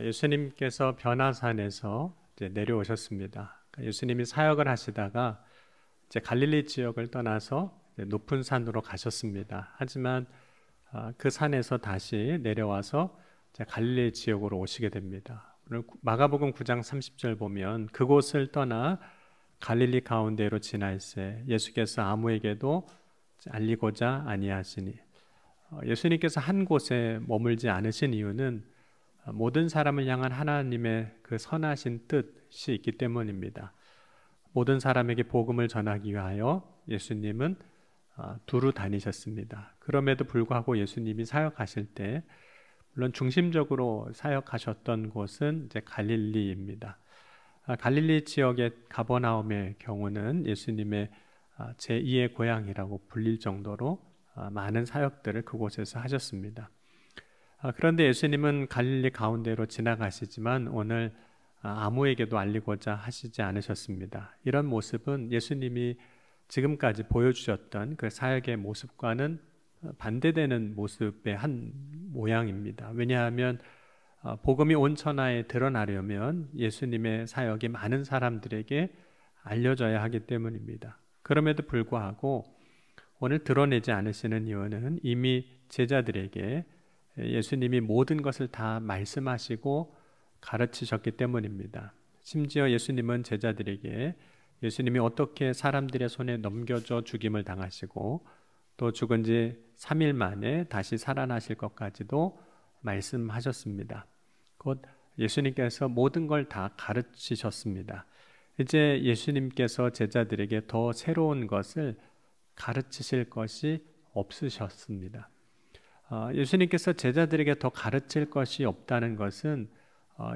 예수님께서 변화산에서 이제 내려오셨습니다. 예수님이 사역을 하시다가 이제 갈릴리 지역을 떠나서 높은 산으로 가셨습니다. 하지만 그 산에서 다시 내려와서 이제 갈릴리 지역으로 오시게 됩니다. 오늘 마가복음 9장 30절 보면 그곳을 떠나 갈릴리 가운데로 지날새 예수께서 아무에게도 알리고자 아니하시니, 예수님께서 한 곳에 머물지 않으신 이유는 모든 사람을 향한 하나님의 그 선하신 뜻이 있기 때문입니다. 모든 사람에게 복음을 전하기 위하여 예수님은 두루 다니셨습니다. 그럼에도 불구하고 예수님이 사역하실 때 물론 중심적으로 사역하셨던 곳은 이제 갈릴리입니다. 갈릴리 지역의 가버나움의 경우는 예수님의 제2의 고향이라고 불릴 정도로 많은 사역들을 그곳에서 하셨습니다. 그런데 예수님은 갈릴리 가운데로 지나가시지만 오늘 아무에게도 알리고자 하시지 않으셨습니다. 이런 모습은 예수님이 지금까지 보여주셨던 그 사역의 모습과는 반대되는 모습의 한 모양입니다. 왜냐하면 복음이 온 천하에 드러나려면 예수님의 사역이 많은 사람들에게 알려져야 하기 때문입니다. 그럼에도 불구하고 오늘 드러내지 않으시는 이유는 이미 제자들에게 예수님이 모든 것을 다 말씀하시고 가르치셨기 때문입니다. 심지어 예수님은 제자들에게 예수님이 어떻게 사람들의 손에 넘겨져 죽임을 당하시고 또 죽은 지 3일 만에 다시 살아나실 것까지도 말씀하셨습니다. 곧 예수님께서 모든 걸 다 가르치셨습니다. 이제 예수님께서 제자들에게 더 새로운 것을 가르치실 것이 없으셨습니다. 예수님께서 제자들에게 더 가르칠 것이 없다는 것은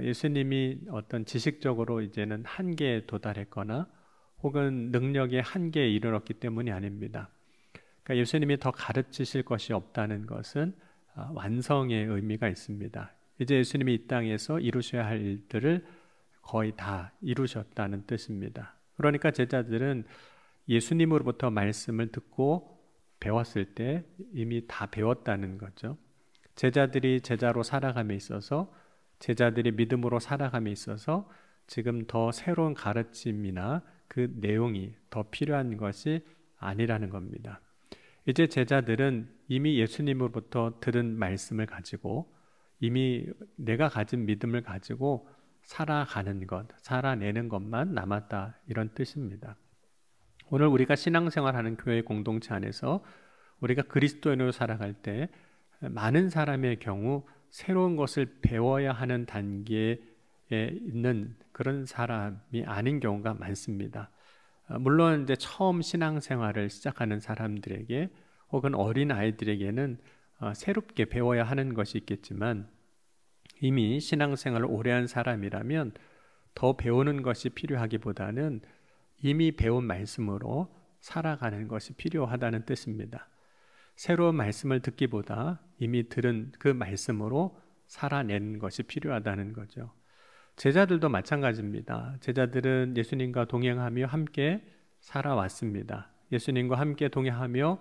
예수님이 어떤 지식적으로 이제는 한계에 도달했거나 혹은 능력의 한계에 이르렀기 때문이 아닙니다. 그러니까 예수님이 더 가르치실 것이 없다는 것은 완성의 의미가 있습니다. 이제 예수님이 이 땅에서 이루셔야 할 일들을 거의 다 이루셨다는 뜻입니다. 그러니까 제자들은 예수님으로부터 말씀을 듣고 배웠을 때 이미 다 배웠다는 거죠. 제자들이 제자로 살아감에 있어서, 제자들이 믿음으로 살아감에 있어서 지금 더 새로운 가르침이나 그 내용이 더 필요한 것이 아니라는 겁니다. 이제 제자들은 이미 예수님으로부터 들은 말씀을 가지고 이미 내가 가진 믿음을 가지고 살아가는 것, 살아내는 것만 남았다, 이런 뜻입니다. 오늘 우리가 신앙생활하는 교회 공동체 안에서 우리가 그리스도인으로 살아갈 때 많은 사람의 경우 새로운 것을 배워야 하는 단계에 있는 그런 사람이 아닌 경우가 많습니다. 물론 이제 처음 신앙생활을 시작하는 사람들에게 혹은 어린 아이들에게는 새롭게 배워야 하는 것이 있겠지만 이미 신앙생활을 오래 한 사람이라면 더 배우는 것이 필요하기보다는 이미 배운 말씀으로 살아가는 것이 필요하다는 뜻입니다. 새로운 말씀을 듣기보다 이미 들은 그 말씀으로 살아내는 것이 필요하다는 거죠. 제자들도 마찬가지입니다. 제자들은 예수님과 동행하며 함께 살아왔습니다. 예수님과 함께 동행하며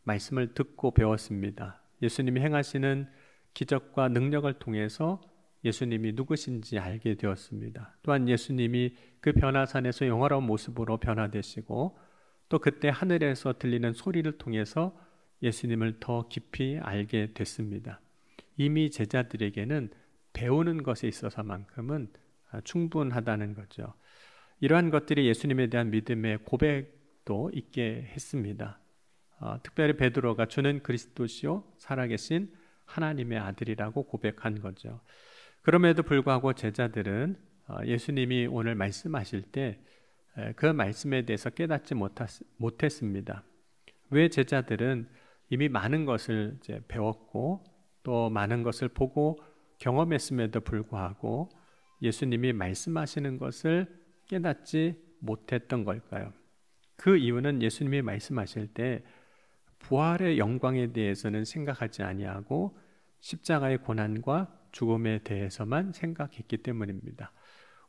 말씀을 듣고 배웠습니다. 예수님이 행하시는 기적과 능력을 통해서 예수님이 누구신지 알게 되었습니다. 또한 예수님이 그 변화산에서 영화로운 모습으로 변화되시고 또 그때 하늘에서 들리는 소리를 통해서 예수님을 더 깊이 알게 됐습니다. 이미 제자들에게는 배우는 것에 있어서만큼은 충분하다는 거죠. 이러한 것들이 예수님에 대한 믿음의 고백도 있게 했습니다. 특별히 베드로가 주는 그리스도시요 살아계신 하나님의 아들이라고 고백한 거죠. 그럼에도 불구하고 제자들은 예수님이 오늘 말씀하실 때 그 말씀에 대해서 깨닫지 못했습니다. 왜? 제자들은 이미 많은 것을 이제 배웠고 또 많은 것을 보고 경험했음에도 불구하고 예수님이 말씀하시는 것을 깨닫지 못했던 걸까요? 그 이유는 예수님이 말씀하실 때 부활의 영광에 대해서는 생각하지 아니하고 십자가의 고난과 죽음에 대해서만 생각했기 때문입니다.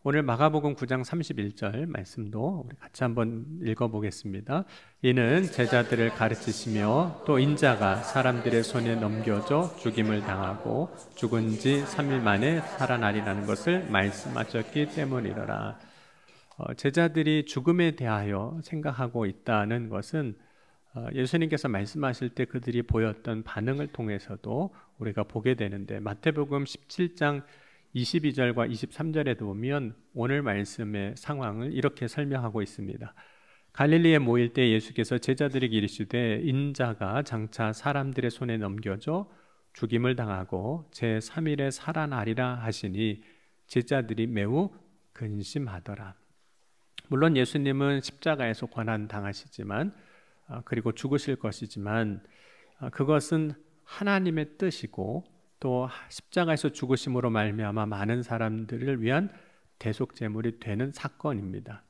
오늘 마가복음 9장 31절 말씀도 우리 같이 한번 읽어보겠습니다. 이는 제자들을 가르치시며 또 인자가 사람들의 손에 넘겨져 죽임을 당하고 죽은 지 3일 만에 살아나리라는 것을 말씀하셨기 때문이더라. 제자들이 죽음에 대하여 생각하고 있다는 것은 예수님께서 말씀하실 때 그들이 보였던 반응을 통해서도 우리가 보게 되는데, 마태복음 17장 22절과 23절에도 보면 오늘 말씀의 상황을 이렇게 설명하고 있습니다. 갈릴리에 모일 때 예수께서 제자들에게 이르시되 인자가 장차 사람들의 손에 넘겨져 죽임을 당하고 제3일에 살아나리라 하시니 제자들이 매우 근심하더라. 물론 예수님은 십자가에서 고난 당하시지만 그리고 죽으실 것이지만 그것은 하나님의 뜻이고 또 십자가에서 죽으심으로 말미암아 많은 사람들을 위한 대속 제물이 되는 사건입니다.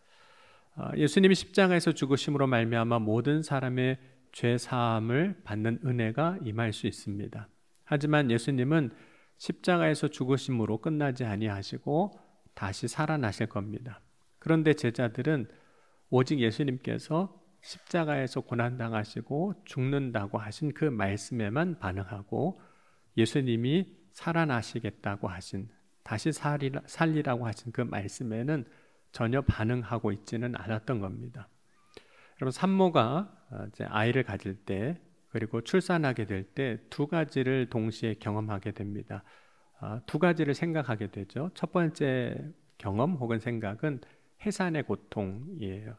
예수님이 십자가에서 죽으심으로 말미암아 모든 사람의 죄 사함을 받는 은혜가 임할 수 있습니다. 하지만 예수님은 십자가에서 죽으심으로 끝나지 아니하시고 다시 살아나실 겁니다. 그런데 제자들은 오직 예수님께서 십자가에서 고난당하시고 죽는다고 하신 그 말씀에만 반응하고 예수님이 살아나시겠다고 하신, 다시 살리라고 하신 그 말씀에는 전혀 반응하고 있지는 않았던 겁니다. 여러분, 산모가 이제 아이를 가질 때 그리고 출산하게 될 때 두 가지를 동시에 경험하게 됩니다. 두 가지를 생각하게 되죠. 첫 번째 경험 혹은 생각은 해산의 고통이에요.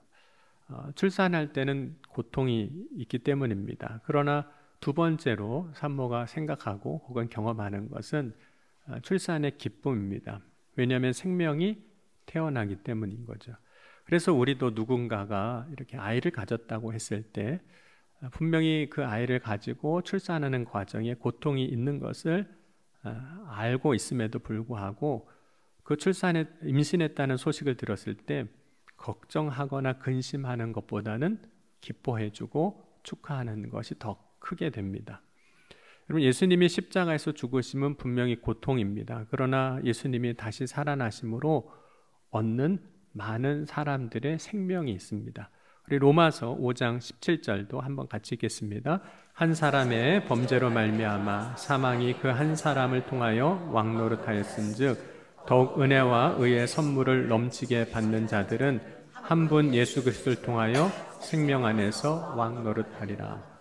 출산할 때는 고통이 있기 때문입니다. 그러나 두 번째로 산모가 생각하고 혹은 경험하는 것은 출산의 기쁨입니다. 왜냐하면 생명이 태어나기 때문인 거죠. 그래서 우리도 누군가가 이렇게 아이를 가졌다고 했을 때 분명히 그 아이를 가지고 출산하는 과정에 고통이 있는 것을 알고 있음에도 불구하고 그 임신했다는 소식을 들었을 때 걱정하거나 근심하는 것보다는 기뻐해주고 축하하는 것이 더 크게 됩니다. 여러분, 예수님이 십자가에서 죽으심은 분명히 고통입니다. 그러나 예수님이 다시 살아나심으로 얻는 많은 사람들의 생명이 있습니다. 우리 로마서 5장 17절도 한번 같이 읽겠습니다. 한 사람의 범죄로 말미암아 사망이 그 한 사람을 통하여 왕노릇하였은즉 더욱 은혜와 의의 선물을 넘치게 받는 자들은 한 분 예수 그리스도를 통하여 생명 안에서 왕노릇하리라.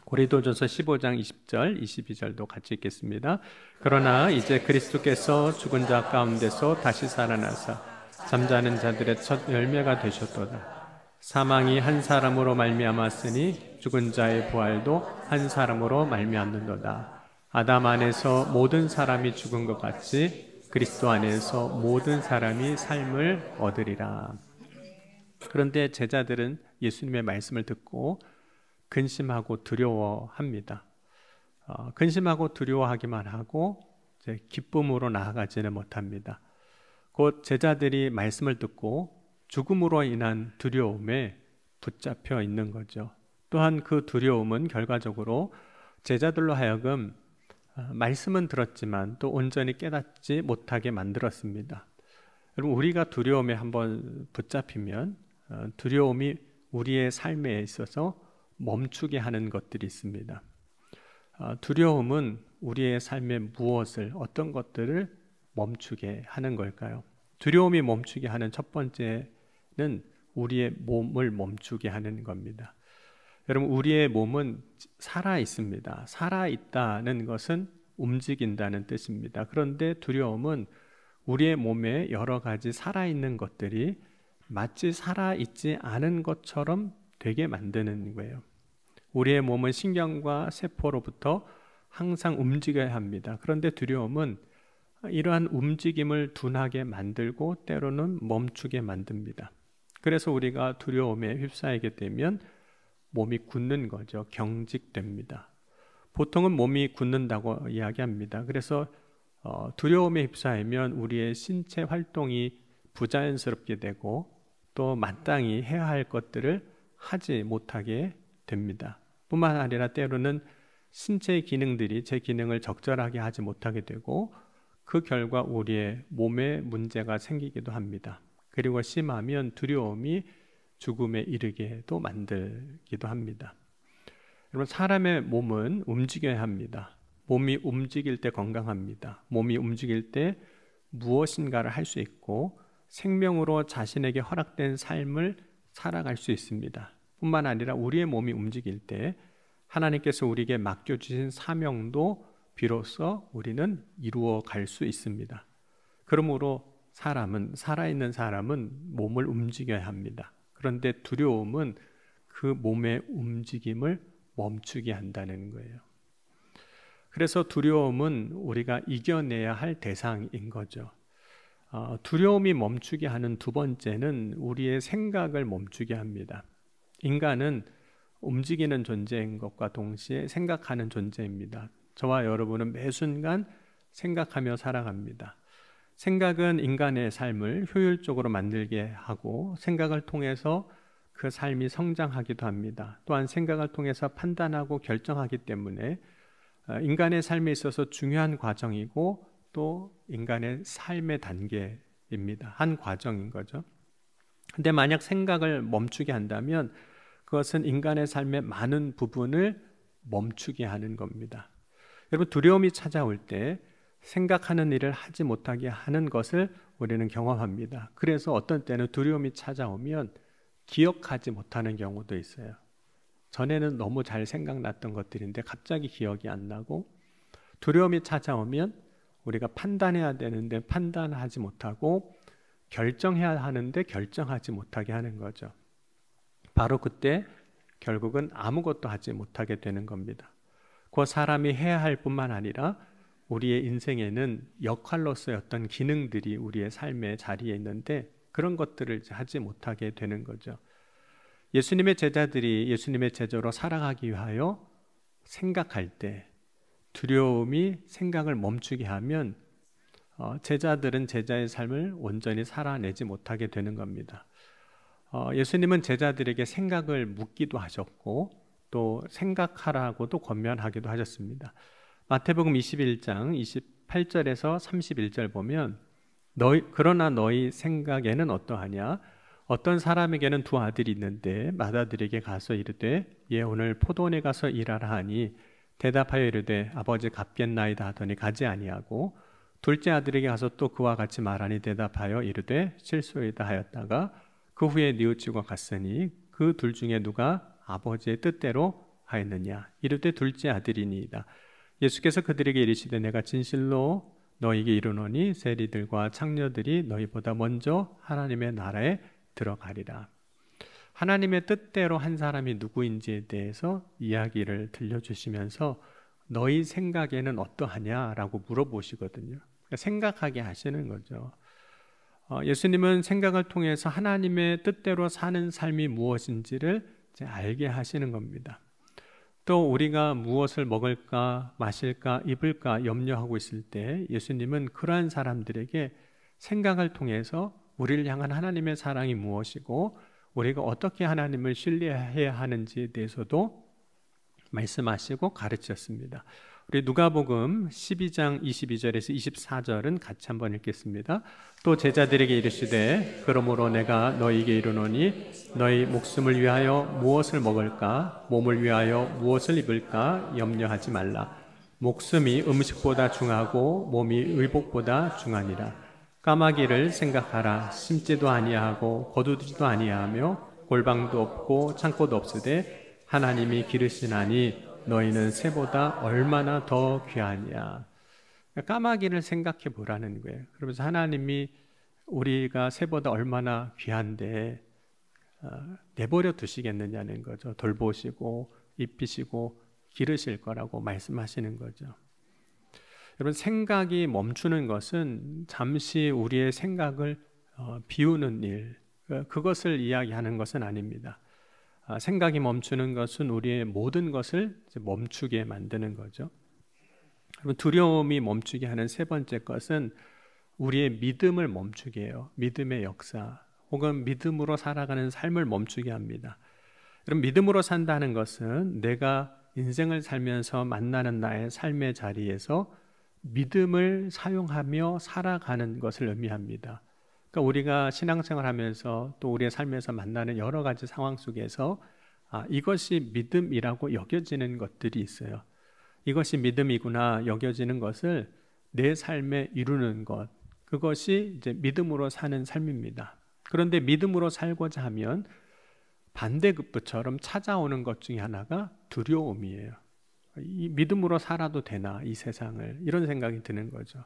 고린도전서 15장 20절 22절도 같이 읽겠습니다. 그러나 이제 그리스도께서 죽은 자 가운데서 다시 살아나사 잠자는 자들의 첫 열매가 되셨도다. 사망이 한 사람으로 말미암았으니 죽은 자의 부활도 한 사람으로 말미암는도다. 아담 안에서 모든 사람이 죽은 것 같이 그리스도 안에서 모든 사람이 삶을 얻으리라. 그런데 제자들은 예수님의 말씀을 듣고 근심하고 두려워합니다. 근심하고 두려워하기만 하고 이제 기쁨으로 나아가지는 못합니다. 곧 제자들이 말씀을 듣고 죽음으로 인한 두려움에 붙잡혀 있는 거죠. 또한 그 두려움은 결과적으로 제자들로 하여금 말씀은 들었지만 또 온전히 깨닫지 못하게 만들었습니다. 여러분, 우리가 두려움에 한번 붙잡히면 두려움이 우리의 삶에 있어서 멈추게 하는 것들이 있습니다. 두려움은 우리의 삶에 무엇을, 어떤 것들을 멈추게 하는 걸까요? 두려움이 멈추게 하는 첫 번째는 우리의 몸을 멈추게 하는 겁니다. 여러분, 우리의 몸은 살아 있습니다. 살아 있다는 것은 움직인다는 뜻입니다. 그런데 두려움은 우리의 몸에 여러 가지 살아 있는 것들이 마치 살아 있지 않은 것처럼 되게 만드는 거예요. 우리의 몸은 신경과 세포로부터 항상 움직여야 합니다. 그런데 두려움은 이러한 움직임을 둔하게 만들고 때로는 멈추게 만듭니다. 그래서 우리가 두려움에 휩싸이게 되면 몸이 굳는 거죠. 경직됩니다. 보통은 몸이 굳는다고 이야기합니다. 그래서 두려움에 휩싸이면 우리의 신체 활동이 부자연스럽게 되고 또 마땅히 해야 할 것들을 하지 못하게 됩니다. 뿐만 아니라 때로는 신체의 기능들이 제 기능을 적절하게 하지 못하게 되고 그 결과 우리의 몸에 문제가 생기기도 합니다. 그리고 심하면 두려움이 죽음에 이르게도 만들기도 합니다. 여러분, 사람의 몸은 움직여야 합니다. 몸이 움직일 때 건강합니다. 몸이 움직일 때 무엇인가를 할 수 있고 생명으로 자신에게 허락된 삶을 살아갈 수 있습니다. 뿐만 아니라 우리의 몸이 움직일 때 하나님께서 우리에게 맡겨주신 사명도 비로소 우리는 이루어 갈 수 있습니다. 그러므로 살아있는 사람은 몸을 움직여야 합니다. 그런데 두려움은 그 몸의 움직임을 멈추게 한다는 거예요. 그래서 두려움은 우리가 이겨내야 할 대상인 거죠. 두려움이 멈추게 하는 두 번째는 우리의 생각을 멈추게 합니다. 인간은 움직이는 존재인 것과 동시에 생각하는 존재입니다. 저와 여러분은 매 순간 생각하며 살아갑니다. 생각은 인간의 삶을 효율적으로 만들게 하고 생각을 통해서 그 삶이 성장하기도 합니다. 또한 생각을 통해서 판단하고 결정하기 때문에 인간의 삶에 있어서 중요한 과정이고 또 인간의 삶의 단계입니다. 한 과정인 거죠. 근데 만약 생각을 멈추게 한다면 그것은 인간의 삶의 많은 부분을 멈추게 하는 겁니다. 여러분, 두려움이 찾아올 때 생각하는 일을 하지 못하게 하는 것을 우리는 경험합니다. 그래서 어떤 때는 두려움이 찾아오면 기억하지 못하는 경우도 있어요. 전에는 너무 잘 생각났던 것들인데 갑자기 기억이 안 나고, 두려움이 찾아오면 우리가 판단해야 되는데 판단하지 못하고 결정해야 하는데 결정하지 못하게 하는 거죠. 바로 그때 결국은 아무것도 하지 못하게 되는 겁니다. 그 사람이 해야 할 뿐만 아니라 우리의 인생에는 역할로서의 어떤 기능들이 우리의 삶의 자리에 있는데 그런 것들을 하지 못하게 되는 거죠. 예수님의 제자들이 예수님의 제자로 살아가기 위하여 생각할 때 두려움이 생각을 멈추게 하면 제자들은 제자의 삶을 온전히 살아내지 못하게 되는 겁니다. 예수님은 제자들에게 생각을 묻기도 하셨고 또 생각하라고도 권면하기도 하셨습니다. 마태복음 21장 28절에서 31절 보면 그러나 너희 생각에는 어떠하냐? 어떤 사람에게는 두 아들이 있는데 맏아들에게 가서 이르되 얘 오늘 포도원에 가서 일하라 하니 대답하여 이르되 아버지 갚겠나이다 하더니 가지 아니하고 둘째 아들에게 가서 또 그와 같이 말하니 대답하여 이르되 실소이다 하였다가 그 후에 뉘우치고 갔으니 그 둘 중에 누가 아버지의 뜻대로 하였느냐? 이르되 둘째 아들이니이다. 예수께서 그들에게 이르시되 내가 진실로 너희에게 이르노니 세리들과 창녀들이 너희보다 먼저 하나님의 나라에 들어가리라. 하나님의 뜻대로 한 사람이 누구인지에 대해서 이야기를 들려주시면서 너희 생각에는 어떠하냐라고 물어보시거든요. 그러니까 생각하게 하시는 거죠. 예수님은 생각을 통해서 하나님의 뜻대로 사는 삶이 무엇인지를 알게 하시는 겁니다. 또 우리가 무엇을 먹을까, 마실까, 입을까 염려하고 있을 때 예수님은 그러한 사람들에게 생각을 통해서 우리를 향한 하나님의 사랑이 무엇이고 우리가 어떻게 하나님을 신뢰해야 하는지에 대해서도 말씀하시고 가르쳤습니다. 우리 누가복음 12장 22절에서 24절은 같이 한번 읽겠습니다. 또 제자들에게 이르시되 그러므로 내가 너희에게 이르노니 너희 목숨을 위하여 무엇을 먹을까 몸을 위하여 무엇을 입을까 염려하지 말라. 목숨이 음식보다 중하고 몸이 의복보다 중하니라. 까마귀를 생각하라. 심지도 아니하고 거두지도 아니하며 골방도 없고 창고도 없으되 하나님이 기르시나니 너희는 새보다 얼마나 더 귀하냐. 까마귀를 생각해 보라는 거예요. 그러면서 하나님이 우리가 새보다 얼마나 귀한데 내버려 두시겠느냐는 거죠. 돌보시고 입히시고 기르실 거라고 말씀하시는 거죠. 여러분, 생각이 멈추는 것은 잠시 우리의 생각을 비우는 일, 그것을 이야기하는 것은 아닙니다. 생각이 멈추는 것은 우리의 모든 것을 멈추게 만드는 거죠. 두려움이 멈추게 하는 세 번째 것은 우리의 믿음을 멈추게 해요. 믿음의 역사 혹은 믿음으로 살아가는 삶을 멈추게 합니다. 그럼 믿음으로 산다는 것은 내가 인생을 살면서 만나는 나의 삶의 자리에서 믿음을 사용하며 살아가는 것을 의미합니다. 그러니까 우리가 신앙생활하면서 또 우리의 삶에서 만나는 여러 가지 상황 속에서 이것이 믿음이라고 여겨지는 것들이 있어요. 이것이 믿음이구나 여겨지는 것을 내 삶에 이루는 것, 그것이 이제 믿음으로 사는 삶입니다. 그런데 믿음으로 살고자 하면 반대급부처럼 찾아오는 것 중에 하나가 두려움이에요. 이 믿음으로 살아도 되나 이 세상을, 이런 생각이 드는 거죠.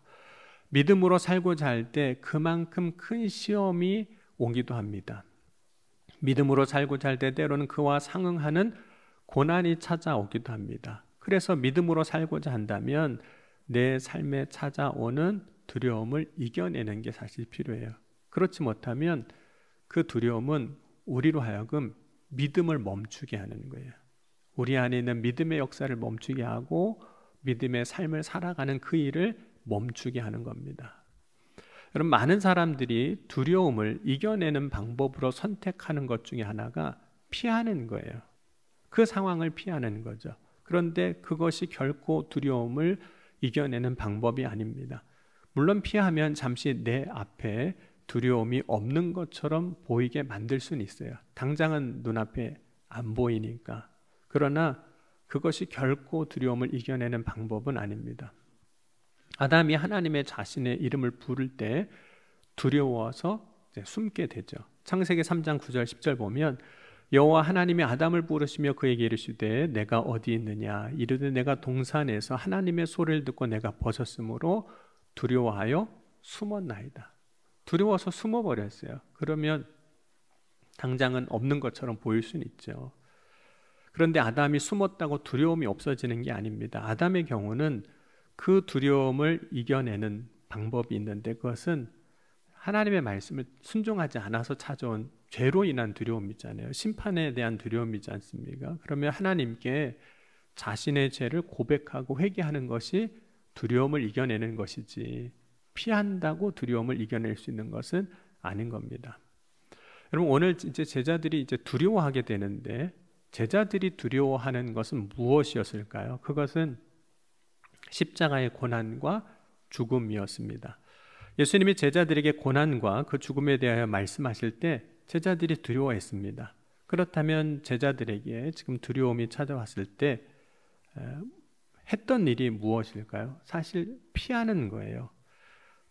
믿음으로 살고자 할 때 그만큼 큰 시험이 오기도 합니다. 믿음으로 살고자 할 때 때로는 그와 상응하는 고난이 찾아오기도 합니다. 그래서 믿음으로 살고자 한다면 내 삶에 찾아오는 두려움을 이겨내는 게 사실 필요해요. 그렇지 못하면 그 두려움은 우리로 하여금 믿음을 멈추게 하는 거예요. 우리 안에 있는 믿음의 역사를 멈추게 하고 믿음의 삶을 살아가는 그 일을 멈추게 하는 겁니다. 여러분, 많은 사람들이 두려움을 이겨내는 방법으로 선택하는 것 중에 하나가 피하는 거예요. 그 상황을 피하는 거죠. 그런데 그것이 결코 두려움을 이겨내는 방법이 아닙니다. 물론 피하면 잠시 내 앞에 두려움이 없는 것처럼 보이게 만들 수는 있어요. 당장은 눈앞에 안 보이니까. 그러나 그것이 결코 두려움을 이겨내는 방법은 아닙니다. 아담이 하나님의 자신의 이름을 부를 때 두려워서 숨게 되죠. 창세기 3장 9절 10절 보면 여호와 하나님이 아담을 부르시며 그에게 이르시되 내가 어디 있느냐 이르되 내가 동산에서 하나님의 소리를 듣고 내가 벗었으므로 두려워하여 숨었나이다. 두려워서 숨어버렸어요. 그러면 당장은 없는 것처럼 보일 수는 있죠. 그런데 아담이 숨었다고 두려움이 없어지는 게 아닙니다. 아담의 경우는 그 두려움을 이겨내는 방법이 있는데 그것은 하나님의 말씀을 순종하지 않아서 찾아온 죄로 인한 두려움이잖아요. 심판에 대한 두려움이지 않습니까? 그러면 하나님께 자신의 죄를 고백하고 회개하는 것이 두려움을 이겨내는 것이지 피한다고 두려움을 이겨낼 수 있는 것은 아닌 겁니다. 여러분, 오늘 이제 제자들이 이제 두려워하게 되는데 제자들이 두려워하는 것은 무엇이었을까요? 그것은 십자가의 고난과 죽음이었습니다. 예수님이 제자들에게 고난과 그 죽음에 대하여 말씀하실 때 제자들이 두려워했습니다. 그렇다면 제자들에게 지금 두려움이 찾아왔을 때 했던 일이 무엇일까요? 사실 피하는 거예요.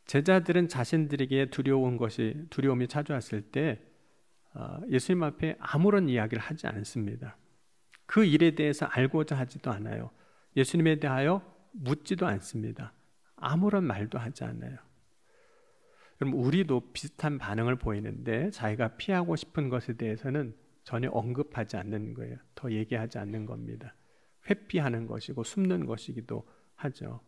제자들은 자신들에게 두려움이 찾아왔을 때 예수님 앞에 아무런 이야기를 하지 않습니다. 그 일에 대해서 알고자 하지도 않아요. 예수님에 대하여 묻지도 않습니다. 아무런 말도 하지 않아요. 그럼 우리도 비슷한 반응을 보이는데 자기가 피하고 싶은 것에 대해서는 전혀 언급하지 않는 거예요. 더 얘기하지 않는 겁니다. 회피하는 것이고 숨는 것이기도 하죠.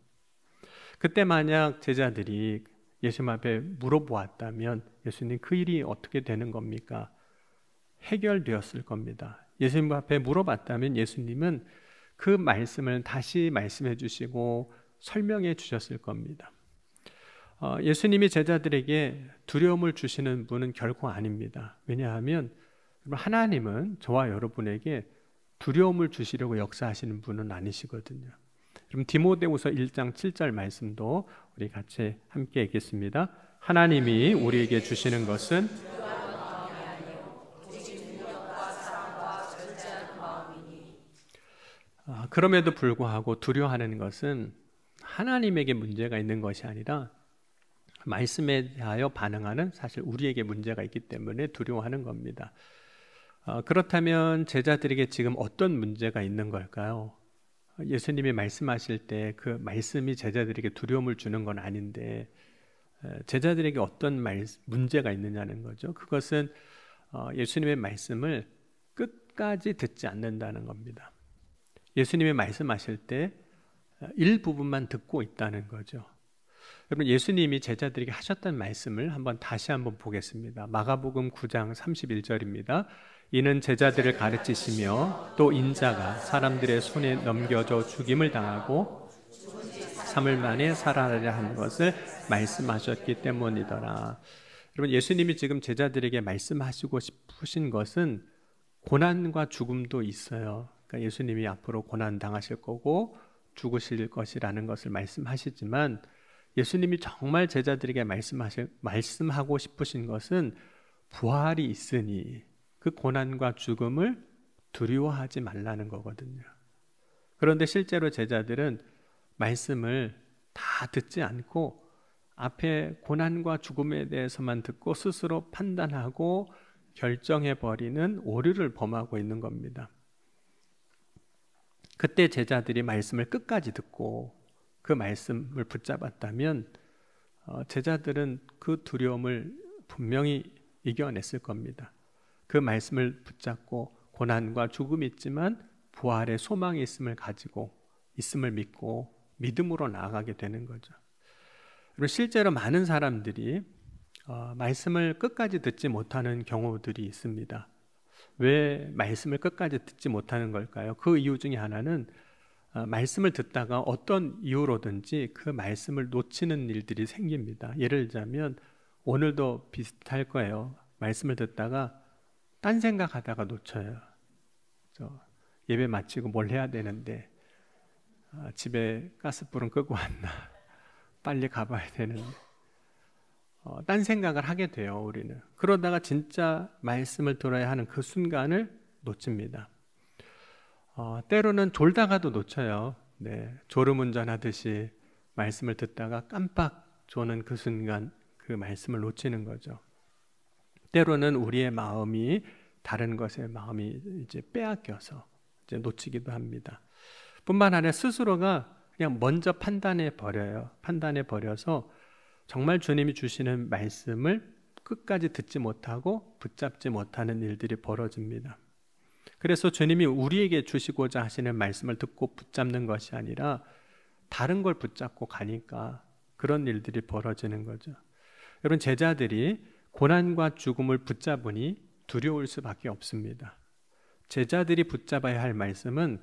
그때 만약 제자들이 예수님 앞에 물어보았다면 예수님 그 일이 어떻게 되는 겁니까? 해결되었을 겁니다. 예수님 앞에 물어봤다면 예수님은 그 말씀을 다시 말씀해 주시고 설명해 주셨을 겁니다. 예수님이 제자들에게 두려움을 주시는 분은 결코 아닙니다. 왜냐하면 하나님은 저와 여러분에게 두려움을 주시려고 역사하시는 분은 아니시거든요. 그럼 디모데후서 1장 7절 말씀도 우리 같이 함께 읽겠습니다. 하나님이 우리에게 주시는 것은 그럼에도 불구하고 두려워하는 것은 하나님에게 문제가 있는 것이 아니라 말씀에 대하여 반응하는 사실 우리에게 문제가 있기 때문에 두려워하는 겁니다. 그렇다면 제자들에게 지금 어떤 문제가 있는 걸까요? 예수님이 말씀하실 때 그 말씀이 제자들에게 두려움을 주는 건 아닌데 제자들에게 어떤 문제가 있느냐는 거죠. 그것은 예수님의 말씀을 끝까지 듣지 않는다는 겁니다. 예수님이 말씀하실 때 일부분만 듣고 있다는 거죠. 여러분, 예수님이 제자들에게 하셨던 말씀을 다시 한번 보겠습니다. 마가복음 9장 31절입니다. 이는 제자들을 가르치시며 또 인자가 사람들의 손에 넘겨져 죽임을 당하고 3일 만에 살아나려 한 것을 말씀하셨기 때문이더라. 여러분, 예수님이 지금 제자들에게 말씀하시고 싶으신 것은 고난과 죽음도 있어요. 그러니까 예수님이 앞으로 고난 당하실 거고 죽으실 것이라는 것을 말씀하시지만 예수님이 정말 제자들에게 말씀하고 싶으신 것은 부활이 있으니 그 고난과 죽음을 두려워하지 말라는 거거든요. 그런데 실제로 제자들은 말씀을 다 듣지 않고 앞에 고난과 죽음에 대해서만 듣고 스스로 판단하고 결정해버리는 오류를 범하고 있는 겁니다. 그때 제자들이 말씀을 끝까지 듣고 그 말씀을 붙잡았다면 제자들은 그 두려움을 분명히 이겨냈을 겁니다. 그 말씀을 붙잡고 고난과 죽음이 있지만 부활의 소망이 있음을 믿고 믿음으로 나아가게 되는 거죠. 그리고 실제로 많은 사람들이 말씀을 끝까지 듣지 못하는 경우들이 있습니다. 왜 말씀을 끝까지 듣지 못하는 걸까요? 그 이유 중에 하나는 말씀을 듣다가 어떤 이유로든지 그 말씀을 놓치는 일들이 생깁니다. 예를 들자면 오늘도 비슷할 거예요. 말씀을 듣다가 딴 생각하다가 놓쳐요. 예배 마치고 뭘 해야 되는데 집에 가스불은 끄고 왔나, 빨리 가봐야 되는데 딴 생각을 하게 돼요. 우리는 그러다가 진짜 말씀을 들어야 하는 그 순간을 놓칩니다. 때로는 졸다가도 놓쳐요. 졸음운전하듯이 말씀을 듣다가 깜빡 조는 그 순간 그 말씀을 놓치는 거죠. 때로는 우리의 마음이 다른 것에 마음이 이제 빼앗겨서 이제 놓치기도 합니다. 뿐만 아니라 스스로가 그냥 먼저 판단해 버려서 정말 주님이 주시는 말씀을 끝까지 듣지 못하고 붙잡지 못하는 일들이 벌어집니다. 그래서 주님이 우리에게 주시고자 하시는 말씀을 듣고 붙잡는 것이 아니라 다른 걸 붙잡고 가니까 그런 일들이 벌어지는 거죠. 여러분, 제자들이 고난과 죽음을 붙잡으니 두려울 수밖에 없습니다. 제자들이 붙잡아야 할 말씀은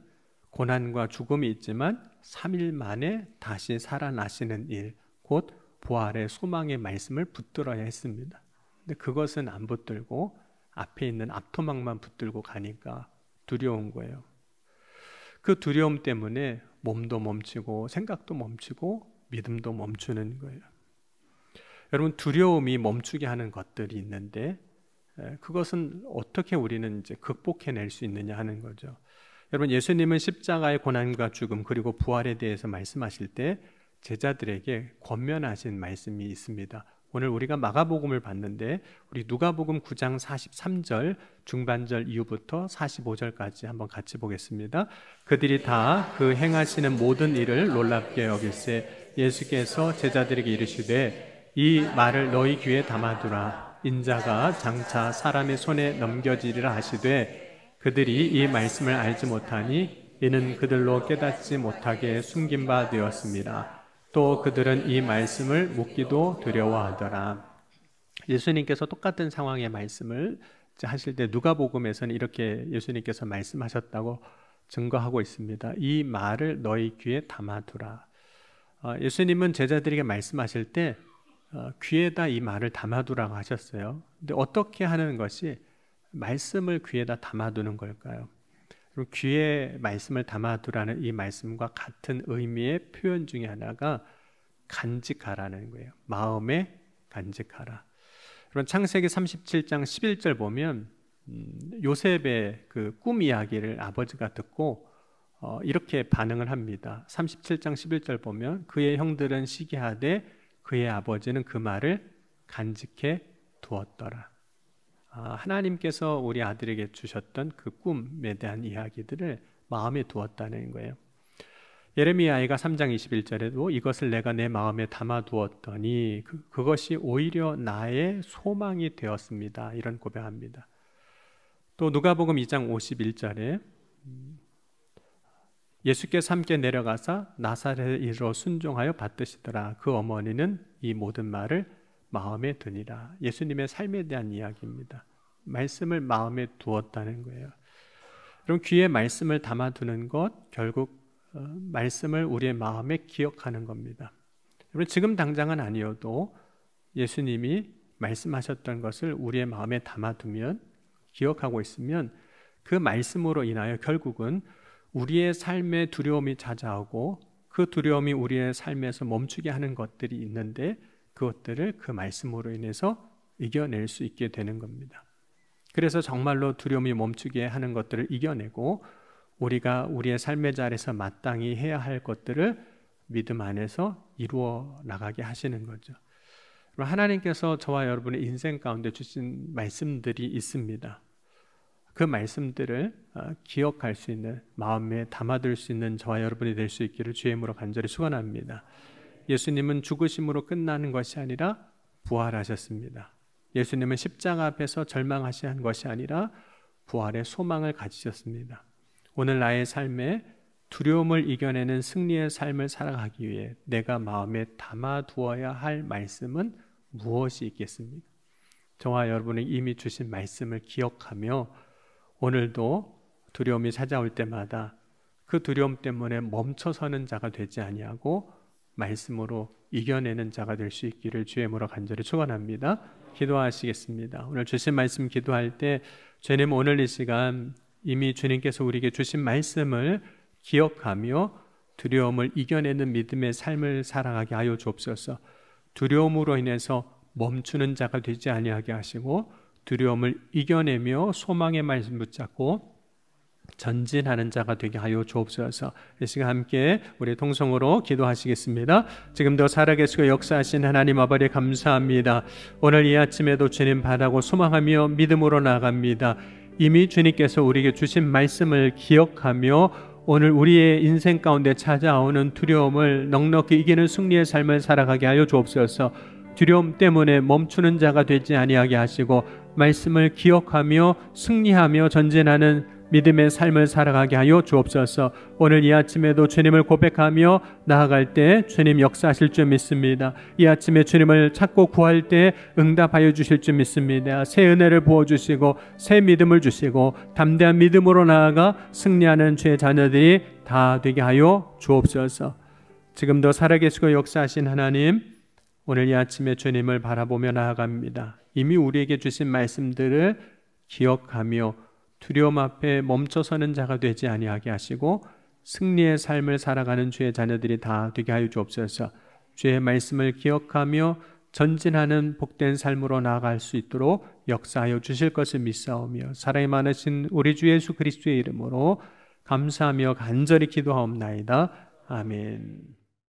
고난과 죽음이 있지만 3일 만에 다시 살아나시는 일, 곧 부활의 소망의 말씀을 붙들어야 했습니다. 근데 그것은 안 붙들고 앞에 있는 앞토막만 붙들고 가니까 두려운 거예요. 그 두려움 때문에 몸도 멈추고 생각도 멈추고 믿음도 멈추는 거예요. 여러분, 두려움이 멈추게 하는 것들이 있는데 그것은 어떻게 우리는 이제 극복해낼 수 있느냐 하는 거죠. 여러분, 예수님은 십자가의 고난과 죽음 그리고 부활에 대해서 말씀하실 때 제자들에게 권면하신 말씀이 있습니다. 오늘 우리가 마가복음을 봤는데 우리 누가복음 9장 43절 중반절 이후부터 45절까지 한번 같이 보겠습니다. 그들이 다 그 행하시는 모든 일을 놀랍게 여길세 예수께서 제자들에게 이르시되 이 말을 너희 귀에 담아두라. 인자가 장차 사람의 손에 넘겨지리라 하시되 그들이 이 말씀을 알지 못하니 이는 그들로 깨닫지 못하게 숨긴 바 되었습니다. 또 그들은 이 말씀을 묻기도 두려워하더라. 예수님께서 똑같은 상황의 말씀을 하실 때 누가복음에서는 이렇게 예수님께서 말씀하셨다고 증거하고 있습니다. 이 말을 너희 귀에 담아두라. 예수님은 제자들에게 말씀하실 때 귀에다 이 말을 담아두라고 하셨어요. 근데 어떻게 하는 것이 말씀을 귀에다 담아두는 걸까요? 그럼 귀에 말씀을 담아두라는 이 말씀과 같은 의미의 표현 중에 하나가 간직하라는 거예요. 마음에 간직하라. 그럼 창세기 37장 11절 보면 요셉의 그 꿈 이야기를 아버지가 듣고 이렇게 반응을 합니다. 37장 11절 보면 그의 형들은 시기하되 그의 아버지는 그 말을 간직해 두었더라. 하나님께서 우리 아들에게 주셨던 그 꿈에 대한 이야기들을 마음에 두었다는 거예요. 예레미야가 3장 21절에도 이것을 내가 내 마음에 담아두었더니 그것이 오히려 나의 소망이 되었습니다. 이런 고백합니다. 또 누가복음 2장 51절에 예수께서 함께 내려가사 나사렛에 이르러 순종하여 받드시더라. 그 어머니는 이 모든 말을 마음에 드니라. 예수님의 삶에 대한 이야기입니다. 말씀을 마음에 두었다는 거예요. 그럼 귀에 말씀을 담아두는 것, 결국 말씀을 우리의 마음에 기억하는 겁니다. 여러분, 지금 당장은 아니어도 예수님이 말씀하셨던 것을 우리의 마음에 담아두면, 기억하고 있으면 그 말씀으로 인하여 결국은 우리의 삶에 두려움이 찾아오고 그 두려움이 우리의 삶에서 멈추게 하는 것들이 있는데 그것들을 그 말씀으로 인해서 이겨낼 수 있게 되는 겁니다. 그래서 정말로 두려움이 멈추게 하는 것들을 이겨내고 우리가 우리의 삶의 자리에서 마땅히 해야 할 것들을 믿음 안에서 이루어 나가게 하시는 거죠. 하나님께서 저와 여러분의 인생 가운데 주신 말씀들이 있습니다. 그 말씀들을 기억할 수 있는, 마음에 담아둘 수 있는 저와 여러분이 될 수 있기를 주의 이름으로 간절히 축원합니다. 예수님은 죽으심으로 끝나는 것이 아니라 부활하셨습니다. 예수님은 십자가 앞에서 절망하신 것이 아니라 부활의 소망을 가지셨습니다. 오늘 나의 삶에 두려움을 이겨내는 승리의 삶을 살아가기 위해 내가 마음에 담아두어야 할 말씀은 무엇이 있겠습니까? 저와 여러분이 이미 주신 말씀을 기억하며 오늘도 두려움이 찾아올 때마다 그 두려움 때문에 멈춰서는 자가 되지 아니하고 말씀으로 이겨내는 자가 될 수 있기를 주의 이름으로 간절히 축원합니다. 기도하시겠습니다. 오늘 주신 말씀 기도할 때 주님, 오늘 이 시간 이미 주님께서 우리에게 주신 말씀을 기억하며 두려움을 이겨내는 믿음의 삶을 살아가게 하여 주옵소서. 두려움으로 인해서 멈추는 자가 되지 아니하게 하시고 두려움을 이겨내며 소망의 말씀 붙잡고 전진하는 자가 되게 하여 주옵소서. 이 시간 함께 우리 통성으로 기도하시겠습니다. 지금도 살아계시고 역사하신 하나님 아버지 감사합니다. 오늘 이 아침에도 주님 바라고 소망하며 믿음으로 나아갑니다. 이미 주님께서 우리에게 주신 말씀을 기억하며 오늘 우리의 인생 가운데 찾아오는 두려움을 넉넉히 이기는 승리의 삶을 살아가게 하여 주옵소서. 두려움 때문에 멈추는 자가 되지 아니하게 하시고 말씀을 기억하며 승리하며 전진하는 믿음의 삶을 살아가게 하여 주옵소서. 오늘 이 아침에도 주님을 고백하며 나아갈 때 주님 역사하실 줄 믿습니다. 이 아침에 주님을 찾고 구할 때 응답하여 주실 줄 믿습니다. 새 은혜를 부어주시고 새 믿음을 주시고 담대한 믿음으로 나아가 승리하는 주의 자녀들이 다 되게 하여 주옵소서. 지금도 살아계시고 역사하신 하나님, 오늘 이 아침에 주님을 바라보며 나아갑니다. 이미 우리에게 주신 말씀들을 기억하며 두려움 앞에 멈춰서는 자가 되지 아니하게 하시고 승리의 삶을 살아가는 주의 자녀들이 다 되게 하여 주옵소서. 주의 말씀을 기억하며 전진하는 복된 삶으로 나아갈 수 있도록 역사하여 주실 것을 믿사오며 사랑이 많으신 우리 주 예수 그리스도의 이름으로 감사하며 간절히 기도하옵나이다. 아멘.